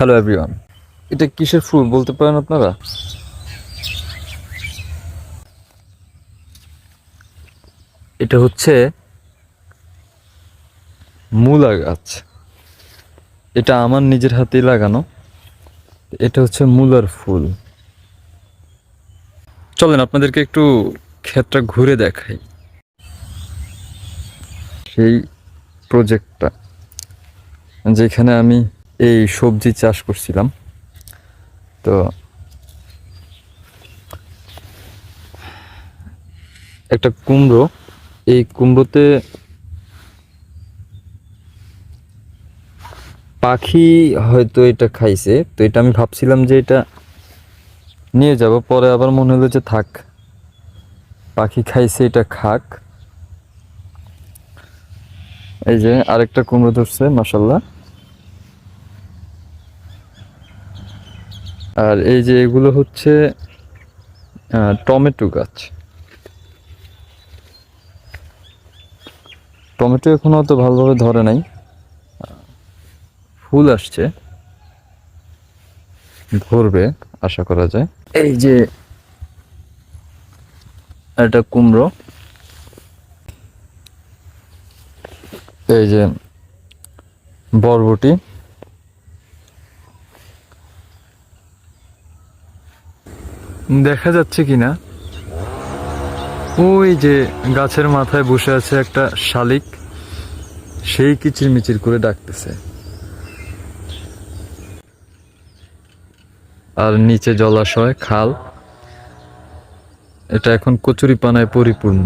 Hello everyone, এটা কিসের ফুল বলতে পারেন আপনারা? এটা হচ্ছে মূলা গাছ। এটা আমার নিজের হাতেই লাগানো। এটা হচ্ছে মূলার ফুল। চলেন আপনাদেরকে একটু ক্ষেতটা ঘুরে দেখাই। সেই প্রজেক্টটা যেখানে আমি এই সবজি চাষ করছিলাম। তো একটা কুমড়ো, এই কুমড়োতে পাখি হয়তো এটা খাইছে। তো এটা আমি ভাবছিলাম যে এটা নিয়ে যাব, পরে আবার মনে হলো যে থাক, পাখি খাইছে এটা খাক। এই যে আরেকটা কুমড়ো ধরছে, মাশাল্লাহ। আর এই যে এগুলো হচ্ছে টমেটো গাছ। টমেটো এখনো অত ভালোভাবে ধরে নাই, ফুল আসছে, ধরবে আশা করা যায়। এই যে এটা কুমড়ো, এই যে বরবটি, দেখা যাচ্ছে কিনা ওই যে গাছের মাথায় বসে আছে একটা শালিক, সেই কিচিরমিচির করে ডাকতেছে। আর নিচে জলাশয়, খাল। এটা এখন কচুরিপানায় পরিপূর্ণ।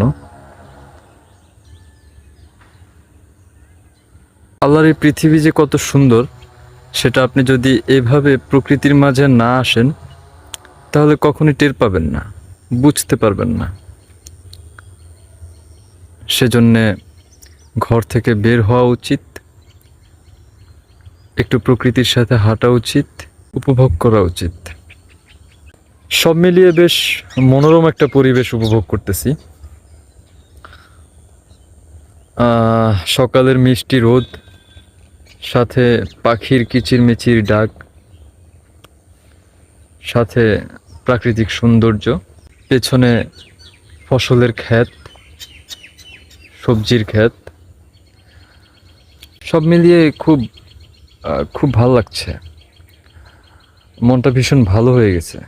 আল্লাহর এই পৃথিবী যে কত সুন্দর, সেটা আপনি যদি এভাবে প্রকৃতির মাঝে না আসেন তাহলে কখনোই টের পাবেন না, বুঝতে পারবেন না। সেজন্যে ঘর থেকে বের হওয়া উচিত, একটু প্রকৃতির সাথে হাঁটা উচিত, উপভোগ করা উচিত। সব মিলিয়ে বেশ মনোরম একটা পরিবেশ উপভোগ করতেছি। সকালের মিষ্টি রোদ, সাথে পাখির কিচিরমিচির ডাক, সাথে প্রাকৃতিক সৌন্দর্য, পেছনে ফসলের ক্ষেত, সবজির ক্ষেত। সব মিলিয়ে খুব খুব ভালো লাগছে। মনটা ভীষণ ভালো হয়ে গেছে।